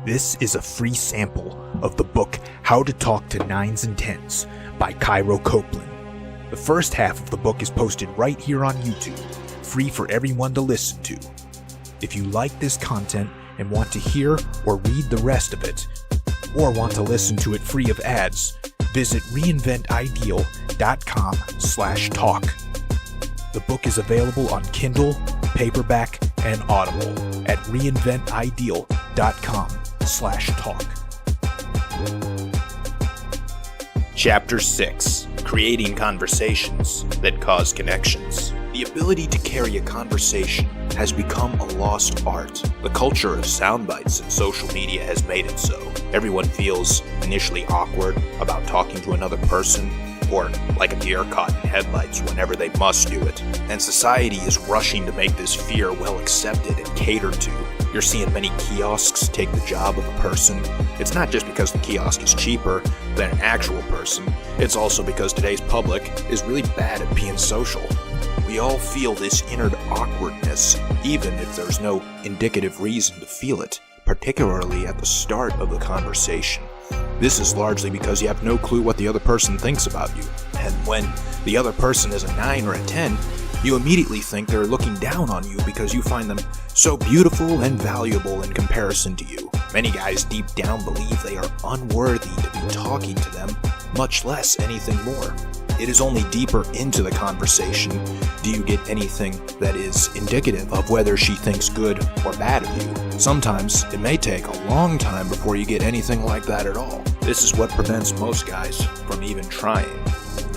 This is a free sample of the book How to Talk to 9's and 10's by Cairo Copeland. The first half of the book is posted right here on YouTube, free for everyone to listen to. If you like this content and want to hear or read the rest of it, or want to listen to it free of ads, visit reinventideal.com/talk. The book is available on Kindle, paperback, and Audible at reinventideal.com/talk. Chapter 6. Creating Conversations That Cause Connections. The ability to carry a conversation has become a lost art. The culture of sound bites and social media has made it so. Everyone feels initially awkward about talking to another person, or like a deer caught in headlights whenever they must do it. And society is rushing to make this fear well accepted and catered to. You're seeing many kiosks take the job of a person. It's not just because the kiosk is cheaper than an actual person, it's also because today's public is really bad at being social. We all feel this inner awkwardness, even if there's no indicative reason to feel it, particularly at the start of the conversation. This is largely because you have no clue what the other person thinks about you. And when the other person is a 9 or a 10, you immediately think they're looking down on you because you find them so beautiful and valuable in comparison to you. Many guys deep down believe they are unworthy to be talking to them, much less anything more. It is only deeper into the conversation do you get anything that is indicative of whether she thinks good or bad of you. Sometimes it may take a long time before you get anything like that at all. This is what prevents most guys from even trying.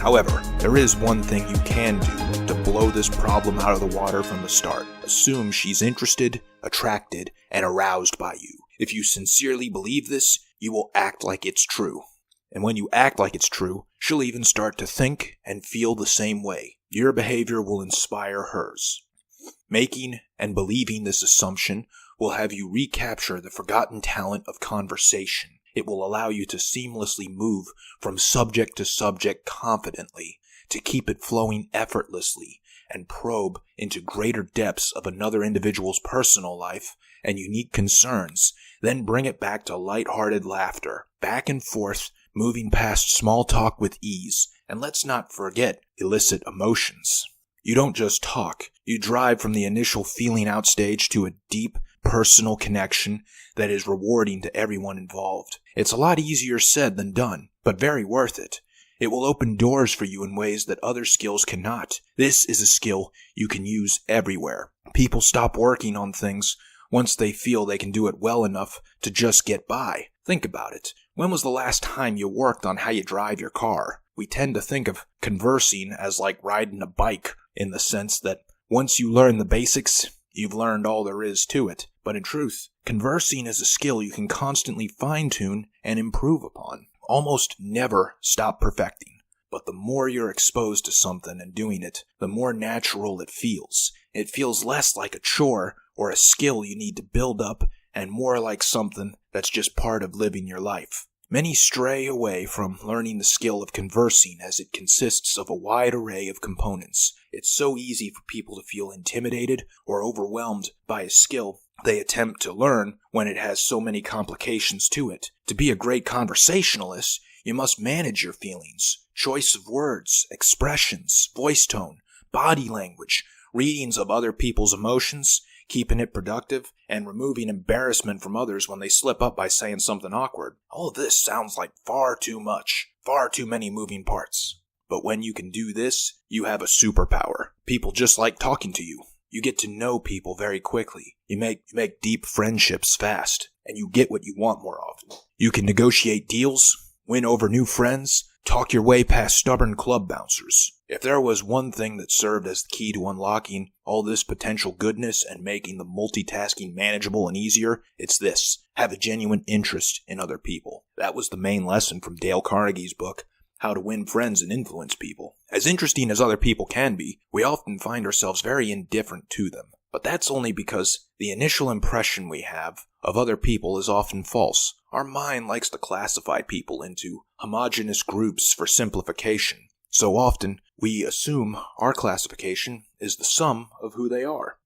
However, there is one thing you can do to blow this problem out of the water from the start. Assume she's interested, attracted, and aroused by you. If you sincerely believe this, you will act like it's true. And when you act like it's true, she'll even start to think and feel the same way. Your behavior will inspire hers. Making and believing this assumption will have you recapture the forgotten talent of conversation. It will allow you to seamlessly move from subject to subject confidently, to keep it flowing effortlessly, and probe into greater depths of another individual's personal life and unique concerns, then bring it back to lighthearted laughter, back and forth, moving past small talk with ease, and let's not forget illicit emotions. You don't just talk, you drive from the initial feeling out stage to a deep, personal connection that is rewarding to everyone involved. It's a lot easier said than done, but very worth it. It will open doors for you in ways that other skills cannot. This is a skill you can use everywhere. People stop working on things once they feel they can do it well enough to just get by. Think about it. When was the last time you worked on how you drive your car? We tend to think of conversing as like riding a bike, in the sense that once you learn the basics, you've learned all there is to it. But in truth, conversing is a skill you can constantly fine-tune and improve upon. Almost never stop perfecting. But the more you're exposed to something and doing it, the more natural it feels. It feels less like a chore or a skill you need to build up, and more like something that's just part of living your life. Many stray away from learning the skill of conversing as it consists of a wide array of components. It's so easy for people to feel intimidated or overwhelmed by a skill they attempt to learn when it has so many complications to it. To be a great conversationalist, you must manage your feelings, choice of words, expressions, voice tone, body language, readings of other people's emotions, keeping it productive, and removing embarrassment from others when they slip up by saying something awkward. All of this sounds like far too much, far too many moving parts. But when you can do this, you have a superpower. People just like talking to you. You get to know people very quickly. You make deep friendships fast, and you get what you want more often. You can negotiate deals, win over new friends, talk your way past stubborn club bouncers. If there was one thing that served as the key to unlocking all this potential goodness and making the multitasking manageable and easier, it's this: have a genuine interest in other people. That was the main lesson from Dale Carnegie's book, How to Win Friends and Influence People. As interesting as other people can be, we often find ourselves very indifferent to them. But that's only because the initial impression we have of other people is often false. Our mind likes to classify people into homogeneous groups for simplification. So often, we assume our classification is the sum of who they are.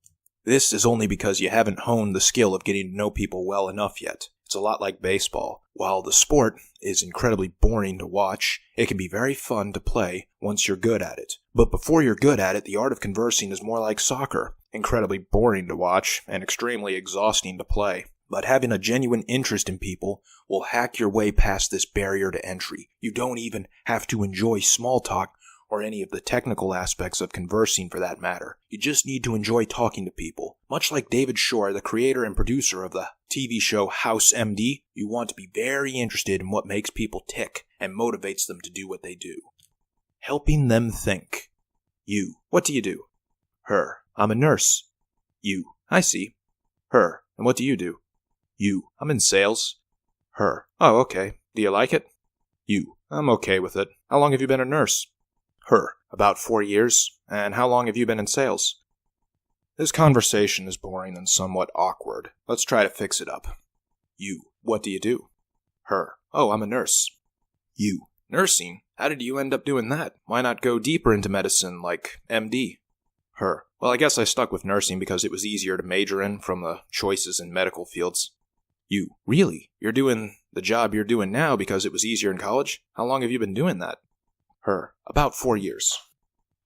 This is only because you haven't honed the skill of getting to know people well enough yet. It's a lot like baseball. While the sport is incredibly boring to watch, it can be very fun to play once you're good at it. But before you're good at it, the art of conversing is more like soccer. Incredibly boring to watch and extremely exhausting to play. But having a genuine interest in people will hack your way past this barrier to entry. You don't even have to enjoy small talk or any of the technical aspects of conversing for that matter. You just need to enjoy talking to people. Much like David Shore, the creator and producer of the TV show House MD, you want to be very interested in what makes people tick and motivates them to do what they do. Helping them think. You. What do you do? Her. I'm a nurse. You. I see. Her. And what do you do? You. I'm in sales. Her. Oh, okay. Do you like it? You. I'm okay with it. How long have you been a nurse? Her. About 4 years. And how long have you been in sales? This conversation is boring and somewhat awkward. Let's try to fix it up. You. What do you do? Her. Oh, I'm a nurse. You. Nursing? How did you end up doing that? Why not go deeper into medicine, like MD? Her. Well, I guess I stuck with nursing because it was easier to major in from the choices in medical fields. You. Really? You're doing the job you're doing now because it was easier in college? How long have you been doing that? Her. About 4 years.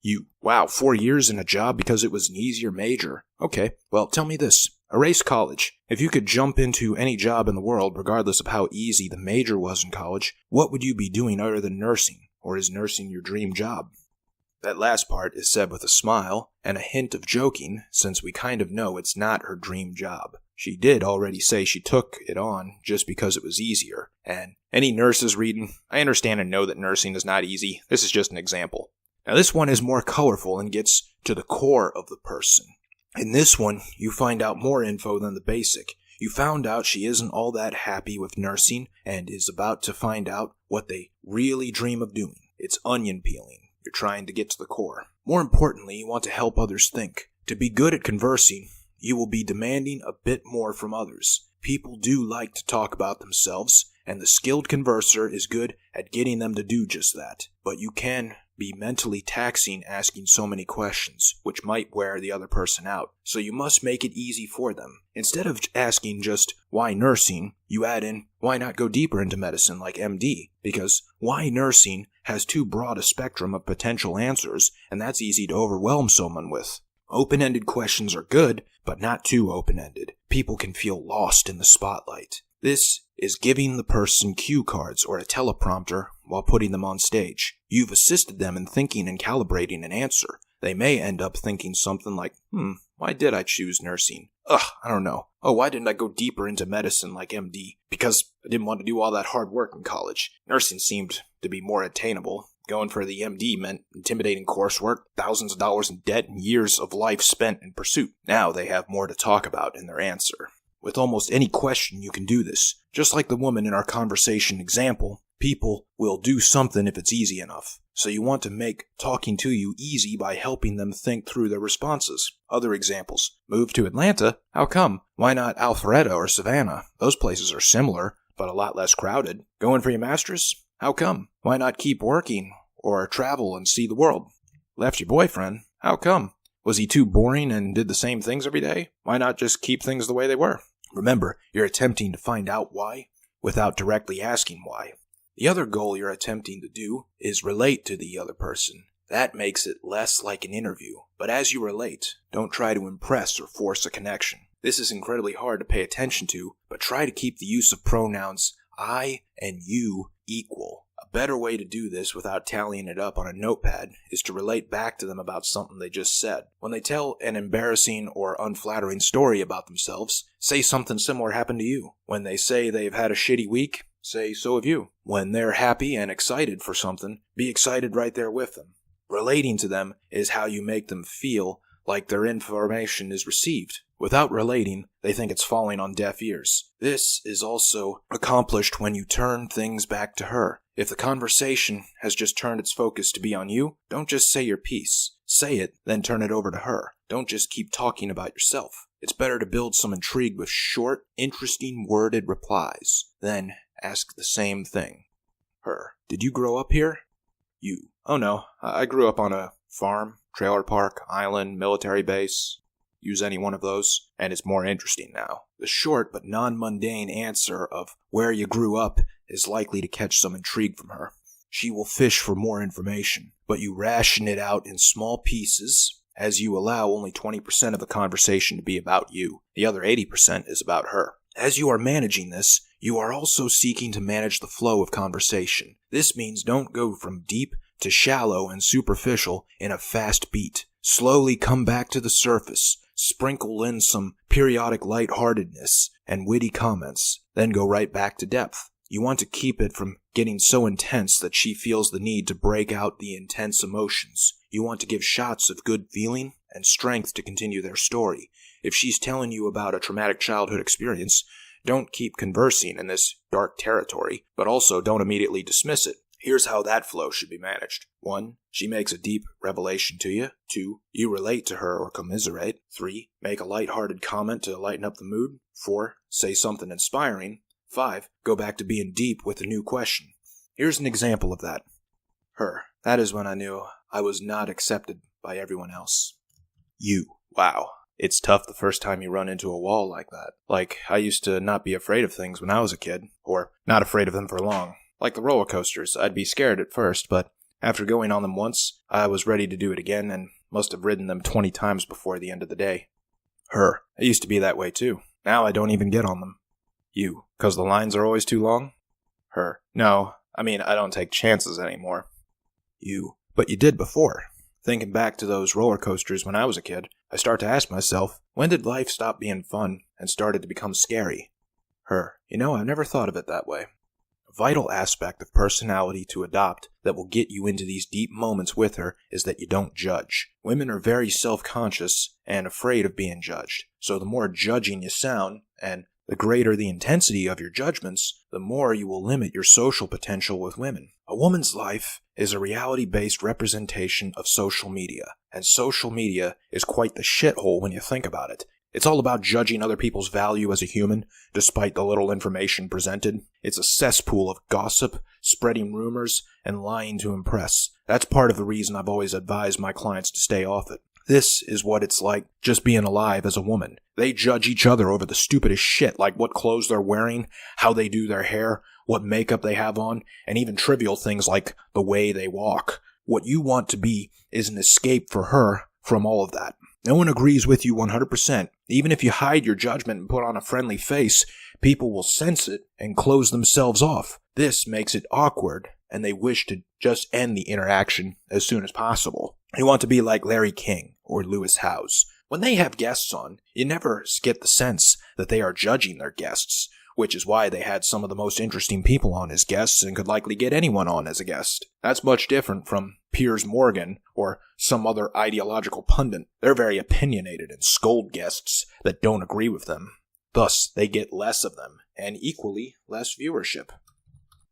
You. Wow, 4 years in a job because it was an easier major. Okay, well, tell me this. Erase college. If you could jump into any job in the world, regardless of how easy the major was in college, what would you be doing other than nursing? Or is nursing your dream job? That last part is said with a smile and a hint of joking, since we kind of know it's not her dream job. She did already say she took it on just because it was easier. And any nurses reading, I understand and know that nursing is not easy. This is just an example. Now this one is more colorful and gets to the core of the person. In this one, you find out more info than the basic. You found out she isn't all that happy with nursing and is about to find out what they really dream of doing. It's onion peeling. You're trying to get to the core. More importantly, you want to help others think. To be good at conversing, you will be demanding a bit more from others. People do like to talk about themselves, and the skilled converser is good at getting them to do just that. But you can be mentally taxing asking so many questions, which might wear the other person out. So you must make it easy for them. Instead of asking just, why nursing, you add in, why not go deeper into medicine like MD? Because why nursing has too broad a spectrum of potential answers, and that's easy to overwhelm someone with. Open-ended questions are good, but not too open-ended. People can feel lost in the spotlight. This is giving the person cue cards or a teleprompter while putting them on stage. You've assisted them in thinking and calibrating an answer. They may end up thinking something like, why did I choose nursing? I don't know. Oh, why didn't I go deeper into medicine like MD? Because I didn't want to do all that hard work in college. Nursing seemed to be more attainable. Going for the MD meant intimidating coursework, thousands of dollars in debt, and years of life spent in pursuit. Now they have more to talk about in their answer. With almost any question, you can do this. Just like the woman in our conversation example, people will do something if it's easy enough. So you want to make talking to you easy by helping them think through their responses. Other examples. Move to Atlanta? How come? Why not Alpharetta or Savannah? Those places are similar, but a lot less crowded. Going for your master's? How come? Why not keep working or travel and see the world? Left your boyfriend? How come? Was he too boring and did the same things every day? Why not just keep things the way they were? Remember, you're attempting to find out why without directly asking why. The other goal you're attempting to do is relate to the other person. That makes it less like an interview. But as you relate, don't try to impress or force a connection. This is incredibly hard to pay attention to, but try to keep the use of pronouns I and you equal. A better way to do this without tallying it up on a notepad is to relate back to them about something they just said. When they tell an embarrassing or unflattering story about themselves, say something similar happened to you. When they say they've had a shitty week, say so have you. When they're happy and excited for something, be excited right there with them. Relating to them is how you make them feel like their information is received. Without relating, they think it's falling on deaf ears. This is also accomplished when you turn things back to her. If the conversation has just turned its focus to be on you, don't just say your piece. Say it, then turn it over to her. Don't just keep talking about yourself. It's better to build some intrigue with short, interesting worded replies. Then ask the same thing. Her. Did you grow up here? You. Oh no, I grew up on a farm, trailer park, island, military base. use any one of those, and it's more interesting now. The short but non-mundane answer of where you grew up is likely to catch some intrigue from her. She will fish for more information, but you ration it out in small pieces as you allow only 20% of the conversation to be about you. The other 80% is about her. As you are managing this, you are also seeking to manage the flow of conversation. This means don't go from deep to shallow and superficial in a fast beat. Slowly come back to the surface, sprinkle in some periodic lightheartedness and witty comments, then go right back to depth. You want to keep it from getting so intense that she feels the need to break out the intense emotions. You want to give shots of good feeling and strength to continue their story. If she's telling you about a traumatic childhood experience, don't keep conversing in this dark territory, but also don't immediately dismiss it. Here's how that flow should be managed. 1. She makes a deep revelation to you. 2. You relate to her or commiserate. 3. Make a lighthearted comment to lighten up the mood. 4. Say something inspiring. 5. Go back to being deep with a new question. Here's an example of that. Her. That is when I knew I was not accepted by everyone else. You. Wow. It's tough the first time you run into a wall like that. Like, I used to not be afraid of things when I was a kid, or not afraid of them for long. Like the roller coasters, I'd be scared at first, but after going on them once, I was ready to do it again and must have ridden them 20 times before the end of the day. Her. I used to be that way too. Now I don't even get on them. You. 'Cause the lines are always too long? Her. No, I don't take chances anymore. You. But you did before. Thinking back to those roller coasters when I was a kid, I start to ask myself, when did life stop being fun and started to become scary? Her. I've never thought of it that way. A vital aspect of personality to adopt that will get you into these deep moments with her is that you don't judge. Women are very self-conscious and afraid of being judged, so the more judging you sound, and the greater the intensity of your judgments, the more you will limit your social potential with women. A woman's life is a reality-based representation of social media, and social media is quite the shithole when you think about it. It's all about judging other people's value as a human, despite the little information presented. It's a cesspool of gossip, spreading rumors, and lying to impress. That's part of the reason I've always advised my clients to stay off it. This is what it's like just being alive as a woman. They judge each other over the stupidest shit, like what clothes they're wearing, how they do their hair, what makeup they have on, and even trivial things like the way they walk. What you want to be is an escape for her from all of that. No one agrees with you 100%. Even if you hide your judgment and put on a friendly face, people will sense it and close themselves off. This makes it awkward, and they wish to just end the interaction as soon as possible. You want to be like Larry King or Lewis Howes. When they have guests on, you never get the sense that they are judging their guests, which is why they had some of the most interesting people on as guests and could likely get anyone on as a guest. That's much different from Piers Morgan or some other ideological pundit. They're very opinionated and scold guests that don't agree with them. Thus, they get less of them, and equally less viewership.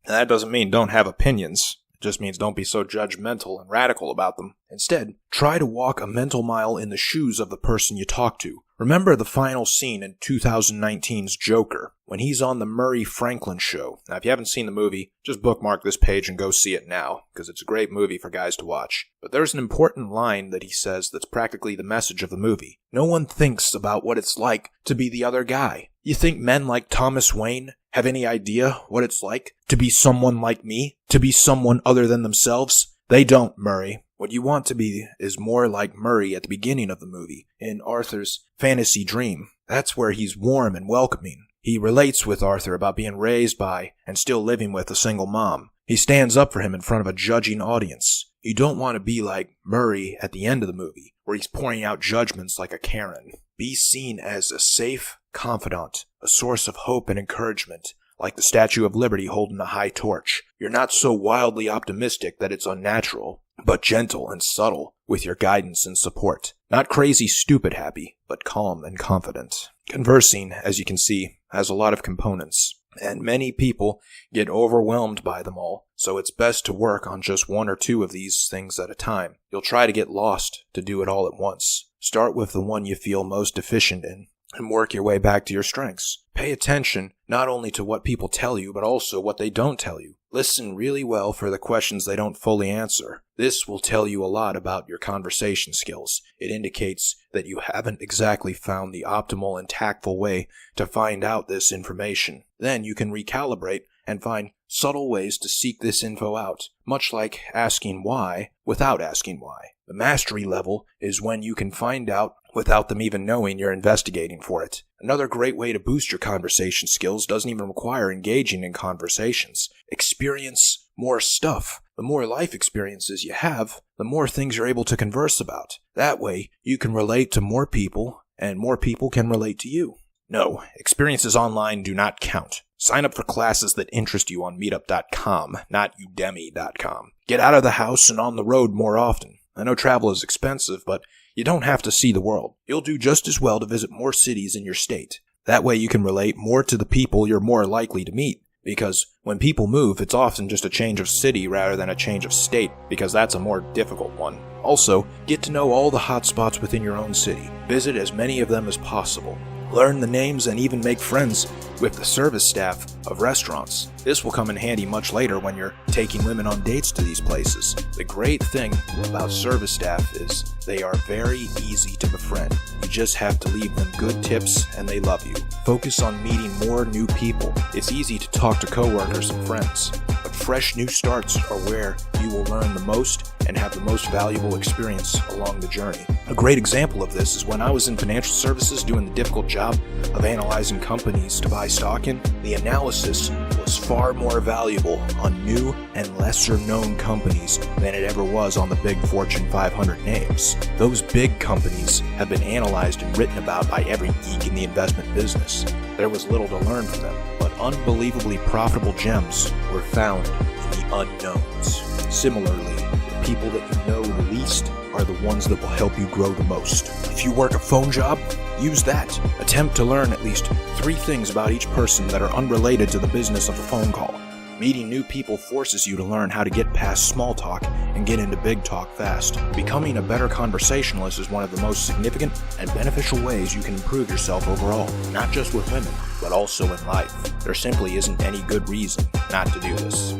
And that doesn't mean don't have opinions. It just means don't be so judgmental and radical about them. Instead, try to walk a mental mile in the shoes of the person you talk to. Remember the final scene in 2019's Joker, when he's on the Murray Franklin show. Now, if you haven't seen the movie, just bookmark this page and go see it now, because it's a great movie for guys to watch. But there's an important line that he says that's practically the message of the movie. No one thinks about what it's like to be the other guy. You think men like Thomas Wayne have any idea what it's like to be someone like me? To be someone other than themselves? They don't, Murray. What you want to be is more like Murray at the beginning of the movie, in Arthur's fantasy dream. That's where he's warm and welcoming. He relates with Arthur about being raised by and still living with a single mom. He stands up for him in front of a judging audience. You don't want to be like Murray at the end of the movie, where he's pouring out judgments like a Karen. Be seen as a safe confidant, a source of hope and encouragement, like the Statue of Liberty holding a high torch. You're not so wildly optimistic that it's unnatural, but gentle and subtle with your guidance and support. Not crazy, stupid happy, but calm and confident. Conversing, as you can see, has a lot of components, and many people get overwhelmed by them all, so it's best to work on just one or two of these things at a time. You'll try to get lost to do it all at once. Start with the one you feel most deficient in, and work your way back to your strengths. Pay attention not only to what people tell you, but also what they don't tell you. Listen really well for the questions they don't fully answer. This will tell you a lot about your conversation skills. It indicates that you haven't exactly found the optimal and tactful way to find out this information. Then you can recalibrate and find subtle ways to seek this info out, much like asking why without asking why. The mastery level is when you can find out without them even knowing you're investigating for it. Another great way to boost your conversation skills doesn't even require engaging in conversations. Experience more stuff. The more life experiences you have, the more things you're able to converse about. That way, you can relate to more people, and more people can relate to you. No, experiences online do not count. Sign up for classes that interest you on meetup.com, not udemy.com. Get out of the house and on the road more often. I know travel is expensive, but you don't have to see the world. You'll do just as well to visit more cities in your state. That way you can relate more to the people you're more likely to meet. Because when people move, it's often just a change of city rather than a change of state, because that's a more difficult one. Also, get to know all the hot spots within your own city. Visit as many of them as possible. Learn the names and even make friends with the service staff of restaurants. This will come in handy much later when you're taking women on dates to these places. The great thing about service staff is they are very easy to befriend. You just have to leave them good tips and they love you. Focus on meeting more new people. It's easy to talk to coworkers and friends, but fresh new starts are where you will learn the most and have the most valuable experience along the journey. A great example of this is when I was in financial services doing the difficult job of analyzing companies to buy stock in. The analysis was far more valuable on new and lesser known companies than it ever was on the big Fortune 500 names. Those big companies have been analyzed and written about by every geek in the investment business. There was little to learn from them, but unbelievably profitable gems were found in the unknowns. Similarly, the people that you know the least are the ones that will help you grow the most. If you work a phone job, use that. Attempt to learn at least 3 things about each person that are unrelated to the business of a phone call. Meeting new people forces you to learn how to get past small talk and get into big talk fast. Becoming a better conversationalist is one of the most significant and beneficial ways you can improve yourself overall, not just with women, but also in life. There simply isn't any good reason not to do this.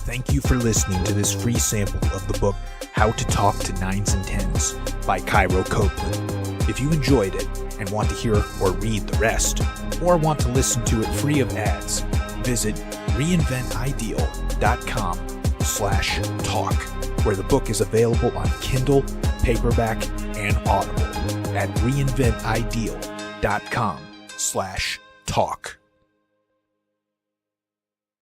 Thank you for listening to this free sample of the book How to Talk to 9's and 10's by Cairo Copeland. If you enjoyed it and want to hear or read the rest, or want to listen to it free of ads, visit reinventideal.com/talk, where the book is available on Kindle, paperback, and Audible at reinventideal.com/talk.